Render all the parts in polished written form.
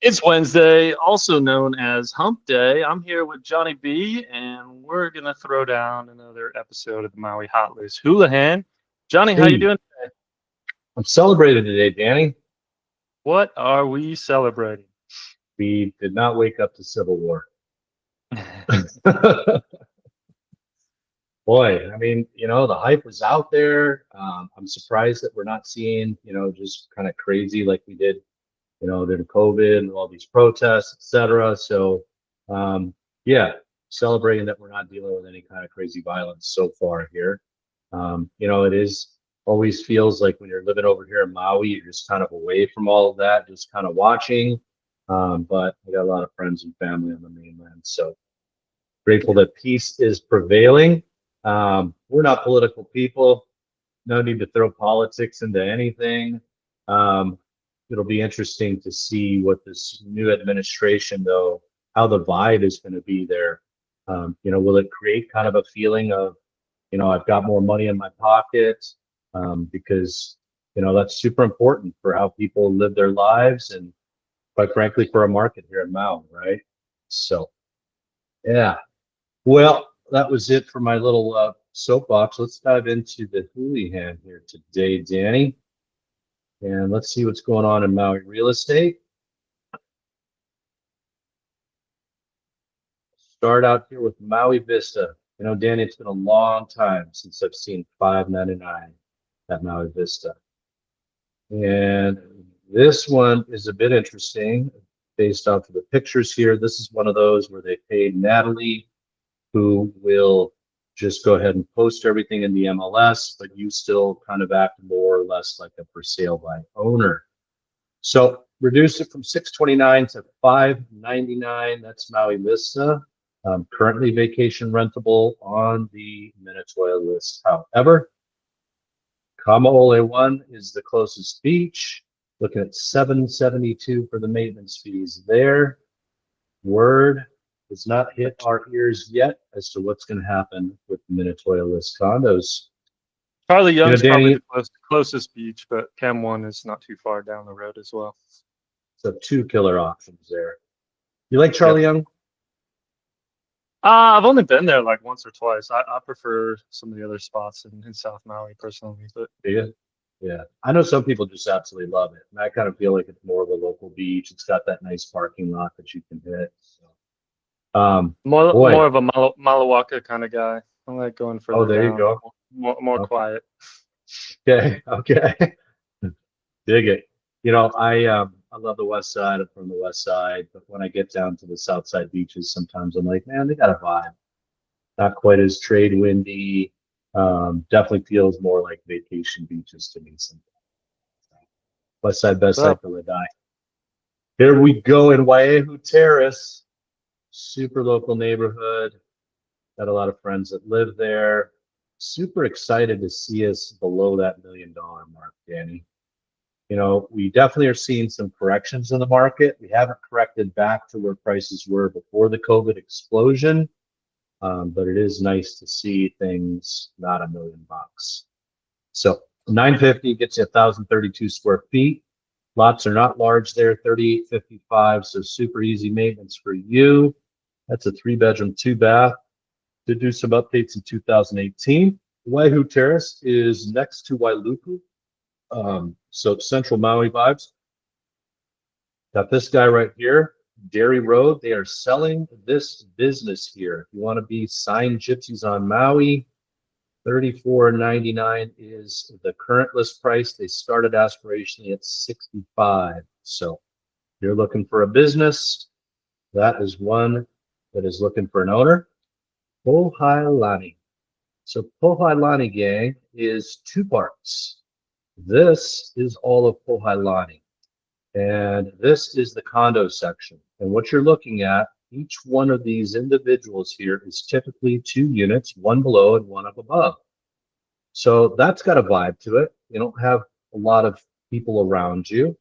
It's Wednesday, also known as Hump Day. I'm here with Johnny B, and we're gonna throw down another episode of the Maui Hot List Hulahan. Johnny, how you Hey, doing? I'm celebrating today, Danny. What are we celebrating? We did not wake up to Civil War. Boy, I mean, the hype was out there. I'm surprised that we're not seeing, just kind of crazy like we did, during COVID and all these protests, et cetera. So, yeah, celebrating that we're not dealing with any kind of crazy violence so far here. It is always feels like when you're living over here in Maui, you're just kind of away from all of that, just kind of watching. But I got a lot of friends and family on the mainland, so grateful that peace is prevailing. We're not political people. No need to throw politics into anything. Um, it'll be interesting to see what this new administration, though, how the vibe is going to be there. Will it create kind of a feeling of, I've got more money in my pocket, because, that's super important for how people live their lives and quite frankly, for a market here in Maui, right? So, yeah. Well, that was it for my little soapbox. Let's dive into the Hulahan here today, Danny. And let's see what's going on in Maui real estate. Start out here with Maui Vista. Danny, it's been a long time since I've seen $5.99 at Maui Vista. And this one is a bit interesting based off of the pictures here. This is one of those where they paid Natalie, who will just go ahead and post everything in the MLS, but you still kind of act more or less like a for sale by owner. So reduce it from $629 to $599. That's Maui Vista. Currently vacation rentable on the Minatoya list. However, Kamaole 1 is the closest beach. Looking at $772 for the maintenance fees there. Word has not hit our ears yet as to what's going to happen with the Minatoya list condos. Charlie Young's probably Danny, the closest beach, but Cam 1 is not too far down the road as well. so two killer options there. You like Yep. Charlie Young? I've only been there like once or twice. I prefer some of the other spots in South Maui personally, but Yeah. I know some people just absolutely love it. And I kind of feel like it's more of a local beach. It's got that nice parking lot that you can hit. So, more boy. of a Malawaka kind of guy. I like going Oh, further there you down, go. more Okay. quiet. Okay. Dig it. I love the west side. I'm from the west side, but when I get down to the south side beaches, sometimes I'm like, man, they got a vibe. Not quite as trade windy. Definitely feels more like vacation beaches to me sometimes. West side, best So side till I die. Here we go in Waiahu Terrace, super local neighborhood. Got a lot of friends that live there. Super excited to see us below that $1 million mark, Danny. We definitely are seeing some corrections in the market. We haven't corrected back to where prices were before the COVID explosion, but it is nice to see things not $1 million. So 950 gets you 1,032 square feet. Lots are not large there, 3,855, so super easy maintenance for you. That's a 3-bedroom, 2-bath. Did do some updates in 2018. Waiahu Terrace is next to Wailuku. So Central Maui vibes. Got this guy right here, Dairy Road. They are selling this business here. If you want to be signed gypsies on Maui, $34.99 is the current list price. They started aspirationally at $65. So if you're looking for a business, that is one that is looking for an owner. Pohailani. So Pohailani, gang, is two parts. This is all of Pohailani, and this is the condo section. And what you're looking at, each one of these individuals here is typically 2 units, one below and one up above. So that's got a vibe to it. You don't have a lot of people around you.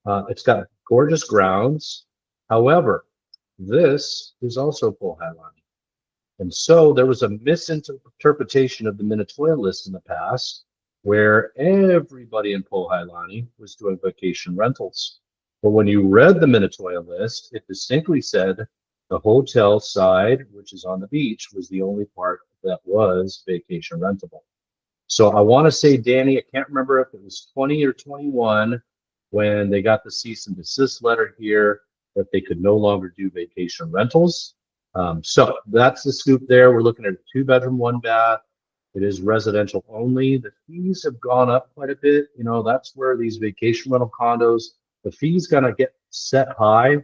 It's got gorgeous grounds. However, this is also Pohailani. And so there was a misinterpretation of the Minatoya list in the past where everybody in Pohailani was doing vacation rentals. But when you read the Minatoya list, it distinctly said the hotel side, which is on the beach, was the only part that was vacation rentable. So I want to say, Danny, I can't remember if it was 20 or 21 when they got the cease and desist letter here that they could no longer do vacation rentals. So that's the scoop there. We're looking at a 2-bedroom, 1 bath. It is residential only. The fees have gone up quite a bit. You know, that's where these vacation rental condos, the fees gonna get set high.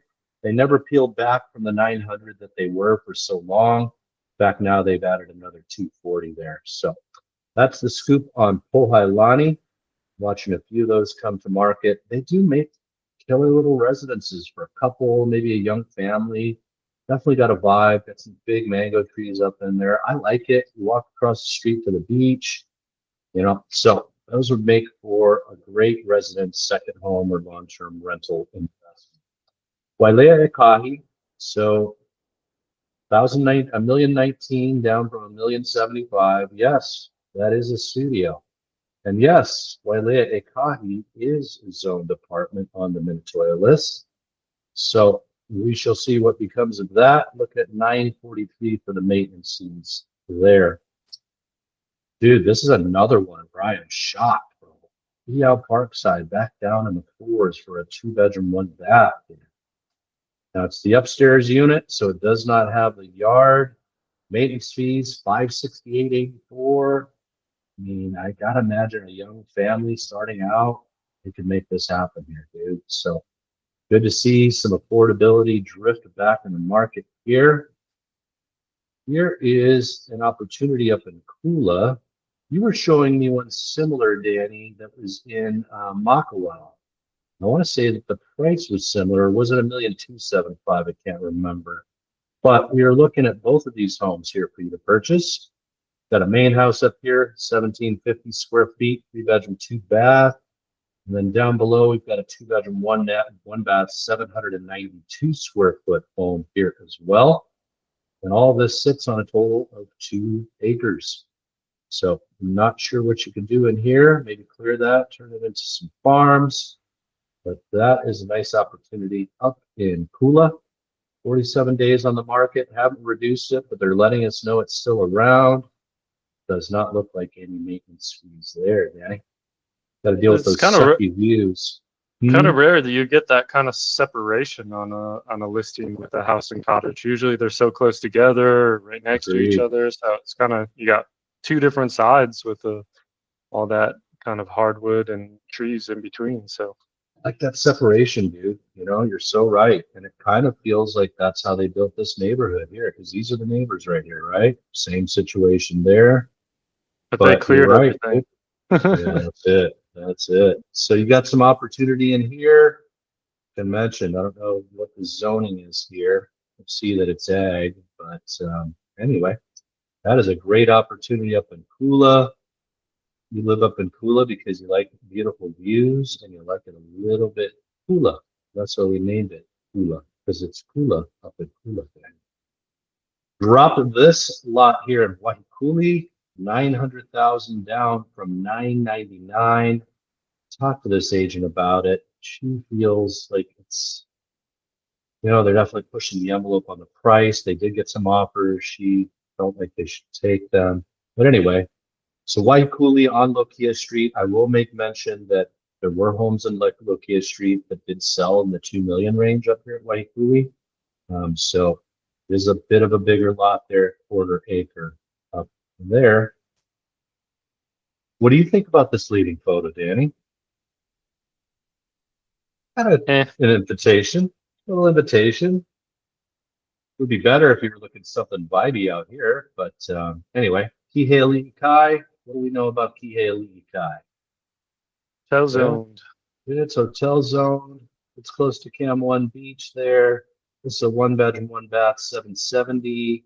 They never peeled back from the 900 that they were for so long. In fact, now they've added another 240 there. So that's the scoop on Pohailani. Watching a few of those come to market. They do make killer little residences for a couple, maybe a young family. Definitely got a vibe. Got some big mango trees up in there. I like it. You walk across the street to the beach, you know. So those would make for a great residence, second home, or long-term rental investment. Wailea Ekahi. So 1,019 down from 1,075. Yes, that is a studio. And yes, Wailea Ekahi is a zoned apartment on the Minatoya list. So we shall see what becomes of that. Look at 943 for the maintenance fees there. Dude, this is another one where I am shocked, bro. Out Parkside back down in the fours for a 2-bedroom, 1 bath. Now it's the upstairs unit, so it does not have the yard. Maintenance fees, $568.84. I mean, I gotta imagine a young family starting out, they could make this happen here, dude. So good to see some affordability drift back in the market here. Here is an opportunity up in Kula. You were showing me one similar, Danny, that was in Makawa. I want to say that the price was similar. Was it 1,275,000? I can't remember. But we are looking at both of these homes here for you to purchase. Got a main house up here, 1,750 square feet, 3-bedroom, 2-bath. And then down below, we've got a 2-bedroom, 1 bath, 792 square foot home here as well. And all this sits on a total of 2 acres. So I'm not sure what you can do in here. Maybe clear that, turn it into some farms. But that is a nice opportunity up in Kula. 47 days on the market, haven't reduced it, but they're letting us know it's still around. Does not look like any maintenance fees there, Danny. Got to deal with It's those sucky views. kind of rare that you get that kind of separation on a listing with a house and cottage. Usually they're so close together, right next to each Agreed. other. So it's kind of, you got two different sides with all that kind of hardwood and trees in between. So Like that separation, dude. You know, you're so right. And it kind of feels like that's how they built this neighborhood here, because these are the neighbors right here, right? Same situation there. but they But you're cleared right. everything. Yeah, that's it. That's it. So you got some opportunity in here. Can mention, I don't know what the zoning is here. Let's see that it's ag, but anyway, that is a great opportunity up in Kula. You live up in Kula because you like beautiful views and you like it a little bit Kula. That's why we named it Kula, because it's Kula up in Kula. Drop this lot here in Waikuli, 900,000 down from 999. Talk to this agent about it. She feels like it's, you know, they're definitely pushing the envelope on the price. They did get some offers. She felt like they should take them. But anyway, so Waikuli on Lokia Street, I will make mention that there were homes in Lokia Street that did sell in the 2 million range up here at Waikuli. So there's a bit of a bigger lot there, 1/4 acre up there. What do you think about this leading photo, Danny? Kind of Eh, an invitation, a little invitation. Would be better if you were looking something vibey out here, but anyway, Kihei Kai. What do we know about Kihei Kai? Tell Well, zoned. it's hotel zone. It's close to Cam One Beach there. This is a 1-bedroom, 1-bath, 770,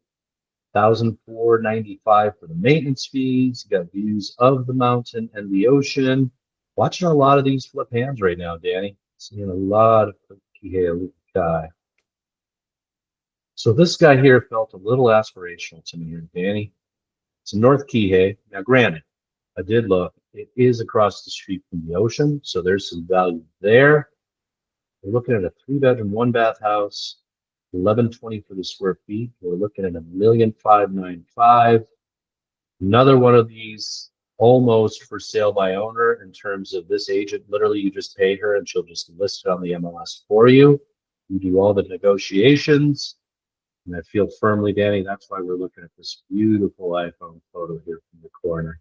1,495 for the maintenance fees. You got views of the mountain and the ocean. Watching a lot of these flip hands right now, Danny. Seeing a lot of Kihei Kai. So this guy here felt a little aspirational to me here, Danny. It's in North Kihei. Now, granted, I did look. It is across the street from the ocean, so there's some value there. We're looking at a 3-bedroom, 1-bath house, 1120 for the square feet. We're looking at $1,595,000. Another one of these almost for sale by owner in terms of this agent. Literally, you just pay her and she'll just list it on the MLS for you. You do all the negotiations. And I feel firmly, Danny, that's why we're looking at this beautiful iPhone photo here from the corner.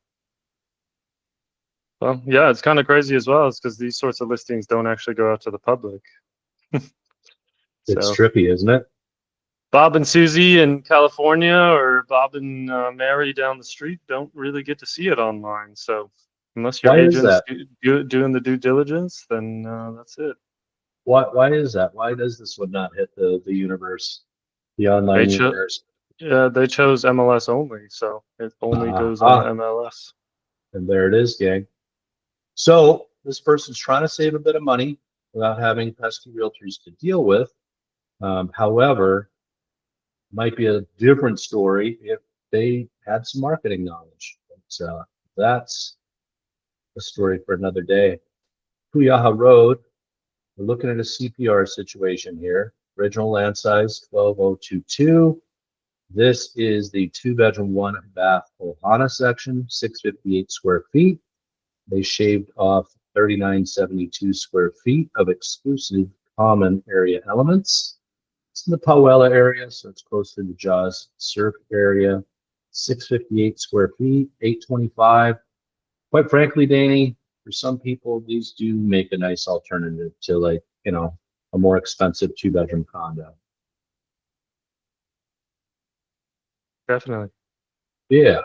Well, yeah, it's kind of crazy as well. It's because these sorts of listings don't actually go out to the public. It's So trippy, isn't it? Bob and Susie in California or Bob and Mary down the street don't really get to see it online. So unless your Why is agent's that? doing the due diligence, then that's it. Why is that? Why does this one not hit the universe, the They online chose universe? they chose MLS only, so it only goes on the Ah, MLS. and there it is, gang. So this person's trying to save a bit of money without having pesky realtors to deal with. However, might be a different story if they had some marketing knowledge. But that's a story for another day. Puyaha Road, we're looking at a CPR situation here. Original land size 12022. This is the 2-bedroom, 1-bath Hulahan section, 658 square feet. They shaved off 3972 square feet of exclusive common area elements. It's in the Pauella area, so it's close to the Jaws surf area. 658 square feet, 825. Quite frankly, Danny, for some people, these do make a nice alternative to, like, a more expensive 2-bedroom condo. Definitely. Yeah.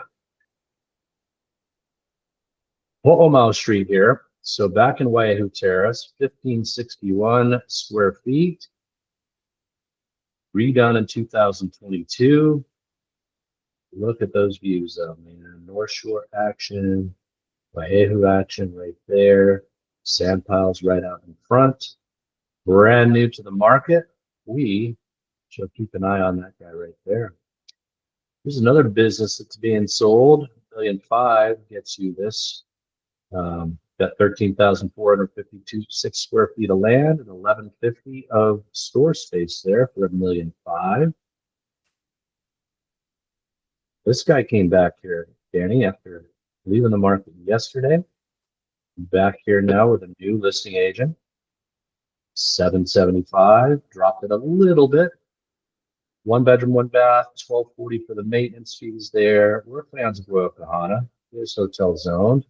Ho'omau Street here. So back in Waiahu Terrace, 1561 square feet, redone in 2022. Look at those views though, man. North Shore action, Waiahu action right there. Sand piles right out in front. Brand new to the market. We shall keep an eye on that guy right there. Here's another business that's being sold. $1,500,000 gets you this. Got 13,456 square feet of land and 1,150 of store space there for $1,500,000. This guy came back here, Danny, after leaving the market yesterday. Back here now with a new listing agent. 775, dropped it a little bit. 1-bedroom, 1-bath, 1240 for the maintenance fees there. We're fans of Royal Kahana. Here's hotel zoned.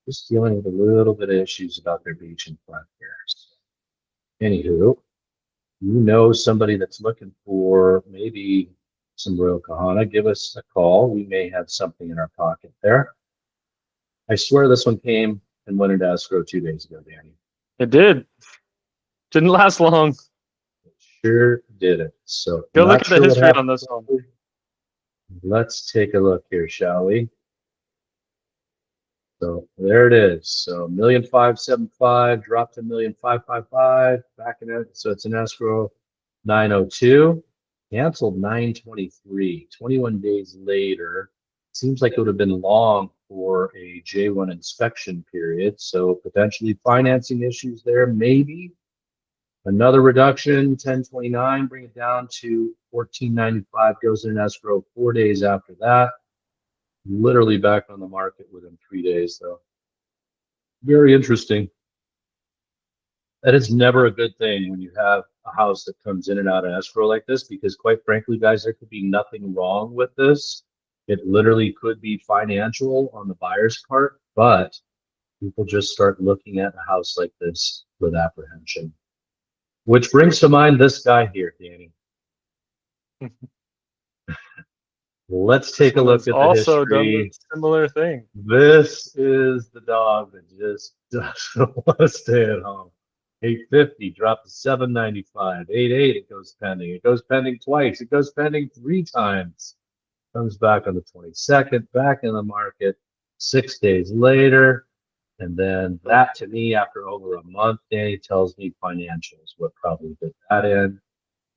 Just dealing with a little bit of issues about their beach in front here. Anywho, somebody that's looking for maybe some Royal Kahana, give us a call. We may have something in our pocket there. I swear this one came and went into escrow 2 days ago, Danny. It did. Didn't last long. It sure did it. So Go look at the history on this one. Let's take a look here, shall we? So there it is. So 1,575 dropped to 1,555 back in it. So it's an escrow 902, canceled 923. 21 days later. Seems like it would have been long for a J1 inspection period. So potentially financing issues there, maybe. Another reduction, 1029, bring it down to 1495, goes in escrow 4 days after that. Literally back on the market within 3 days, though. Very interesting. That is never a good thing when you have a house that comes in and out of escrow like this, because quite frankly, guys, there could be nothing wrong with this. It literally could be financial on the buyer's part, but people just start looking at a house like this with apprehension. Which brings to mind this guy here, Danny. Let's take a look at the also history. done a similar thing. This is the dog that just doesn't want to stay at home. 850 dropped to 795. 88, it goes pending. It goes pending twice. It goes pending 3 times. Comes back on the 22nd, back in the market 6 days later. And then that, to me, after over a month, Danny tells me financials what probably did that in.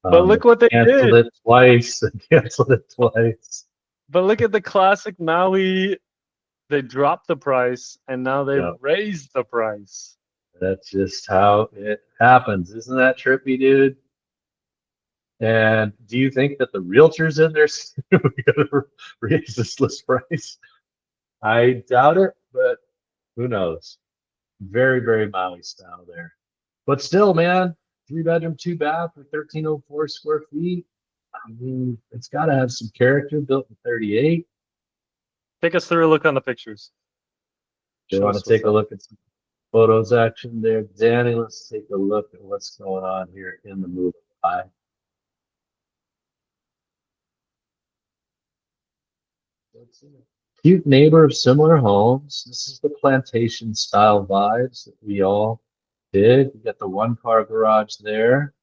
But look what they canceled did. it twice. Canceled it twice. But look at the classic Maui. They dropped the price and now they've raised the price. That's just how it happens. Isn't that trippy, dude? And do you think that the realtors in there we gotta raise this list price? I doubt it, but who knows? Very, very Maui style there. But still, man, 3 bedroom, 2 bath for 1,304 square feet. I mean, it's got to have some character. Built in 38. Take us through a look on the pictures. You Show want to us what's take a up. look at some photos action there, Danny? Let's take a look at what's going on here in the movie. Cute neighbor of similar homes. This is the plantation style vibes that we all did. We got the 1 car garage there.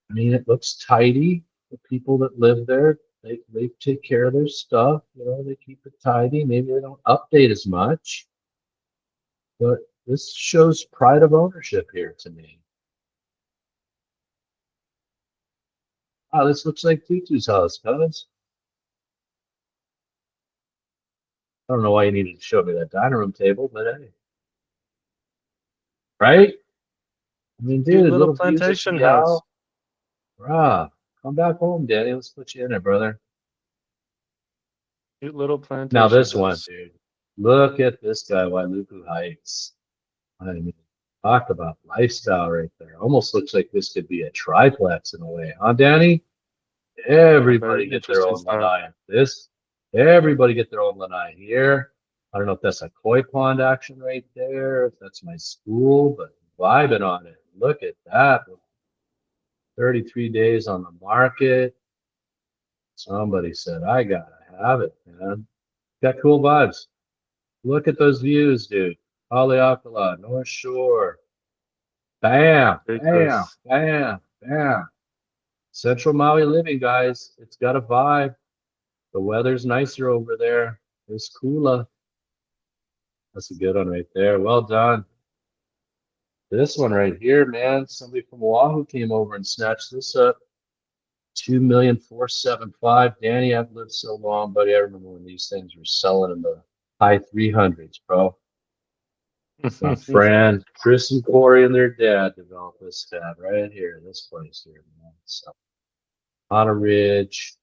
I mean, it looks tidy. The people that live there, they take care of their stuff. You know, they keep it tidy. Maybe they don't update as much, but this shows pride of ownership here to me. Ah, this looks like Tutu's house, guys. I don't know why you needed to show me that dining room table, but hey, right? I mean, Cute dude, little little views of plantation the house. owl. Rah, come back home, Daddy. Let's put you in there, brother. Cute little Now plantation this one, house. dude. Look at this guy, Wailuku Heights. I mean, talk about lifestyle right there. Almost looks like this could be a triplex in a way, huh, Danny? Yeah, Everybody very get their interesting own style. lanai in this. Everybody get their own lanai here. I don't know if that's a koi pond action right there, if that's my school, but vibing on it. Look at that. 33 days on the market. Somebody said, I gotta have it, man. Got cool vibes. Look at those views, dude. Haleakala, North Shore. Bam, Take bam, this. bam, bam. Central Maui living, guys. It's got a vibe. The weather's nicer over there. It's cooler. That's a good one right there. Well done. This one right here, man. Somebody from Oahu came over and snatched this up. 2,475,000. Danny, I've lived so long, buddy. I remember when these things were selling in the high 300s, bro. My friend Chris and Corey and their dad developed this stab right here, this place here, man. So, Honor Ridge.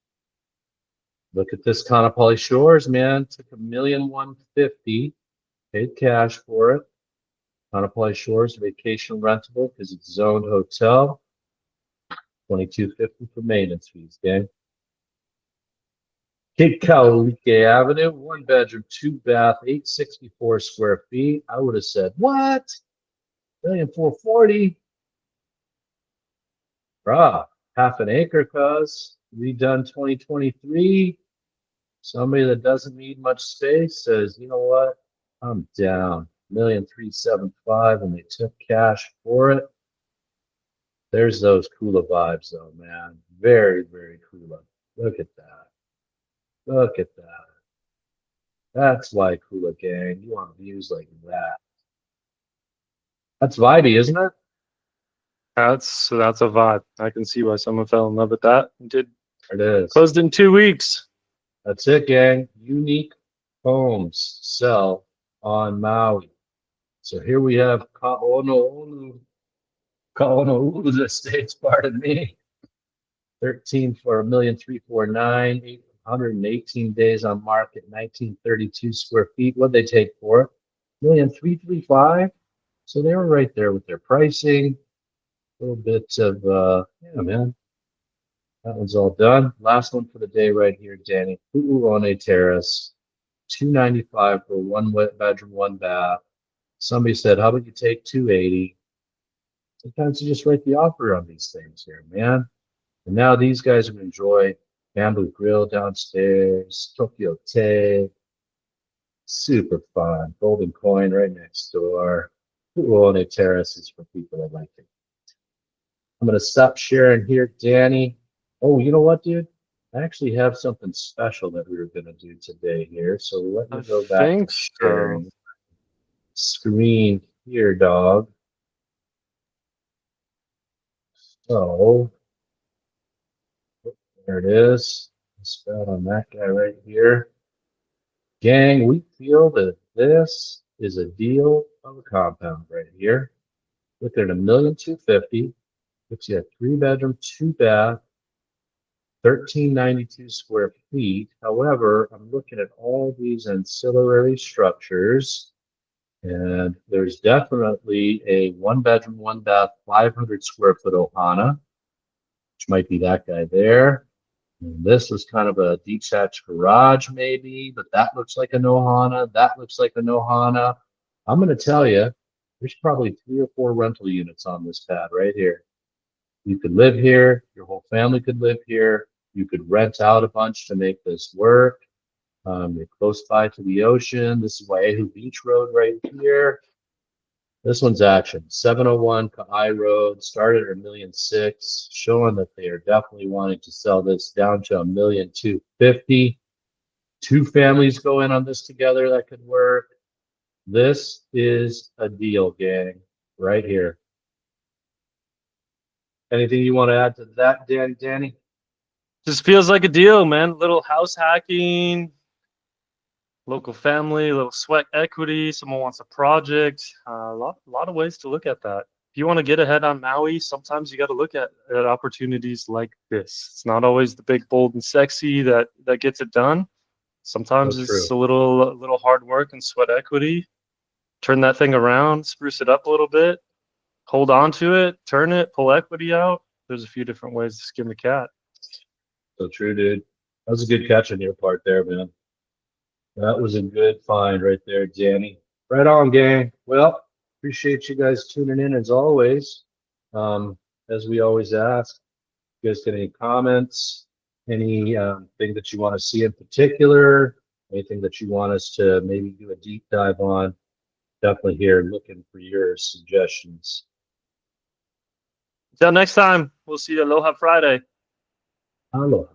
Look at this Kaanapali Shores, man. Took 1,150,000, paid cash for it. Kaanapali Shores vacation rentable because it's zoned hotel. 2,250 for maintenance fees, gang. Cape Kauilike Avenue, 1 bedroom, 2 bath, 864 square feet. I would have said, what? 1,440,000. Bruh, half an acre, cuz. Redone 2023. Somebody that doesn't need much space says, you know what? I'm down. 1,375,000, and they took cash for it. There's those Kula vibes, though, man. Very, very Kula. Look at that. Look at that. That's why Kula gang. You want views like that. That's vibey, isn't it? That's a vibe. I can see why someone fell in love with that. Did It is. closed in 2 weeks. That's it, gang. Unique homes sell on Maui. So here we have Kaono Estates, pardon me. 13 for 1,349,000, 818 days on market, 1,932 square feet. What'd they take for it? 1,335,000. So they were right there with their pricing. A little bit of yeah, man. That one's all done. Last one for the day right here, Danny. Hulahan Terrace, 295 for 1 bedroom, 1 bath. Somebody said, how about you take 280? Sometimes you just write the offer on these things here, man. And now these guys will enjoy Bamboo Grill downstairs, Tokyo Te, super fun. Golden Coin right next door. Hulahan Terrace is for people that like it. I'm going to stop sharing here, Danny. Oh, you know what, dude? I actually have something special that we were going to do today here. So let me I go back to think so. sharing screen here, dog. So there it is. Spell on that guy right here. Gang, we feel that this is a deal of a compound right here. Looking at $1,250,000. Looks like a 3-bedroom, 2-bath, 1,392 square feet. However, I'm looking at all these ancillary structures, and there's definitely a 1-bedroom, 1-bath, 500 square foot Ohana, which might be that guy there. And this is kind of a detached garage, maybe, but that looks like an Ohana. That looks like an Ohana. I'm going to tell you, there's probably 3 or 4 rental units on this pad right here. You could live here. Your whole family could live here. You could rent out a bunch to make this work. You're close by to the ocean. This is Waiahu Beach Road right here. This one's action. 701 Ka'ai Road started at $1,600,000, showing that they are definitely wanting to sell this down to $1,250,000. 2 families go in on this together. That could work. This is a deal, gang, right here. Anything you want to add to that, Danny? Just feels like a deal, man. Little house hacking, local family, little sweat equity. Someone wants a project. A lot of ways to look at that. If you want to get ahead on Maui, sometimes you got to look at opportunities like this. It's not always the big, bold, and sexy that gets it done. Sometimes So it's true. a little hard work and sweat equity. Turn that thing around, spruce it up a little bit, hold on to it, turn it, pull equity out. There's a few different ways to skin the cat. So true, dude. That was a good catch on your part there, man. That was a good find right there, Danny. Right on, gang. Well, appreciate you guys tuning in as always. As we always ask, you guys got any comments, any thing that you want to see in particular, anything that you want us to maybe do a deep dive on, definitely here looking for your suggestions. Until next time, we'll see you Aloha Friday. Aloha.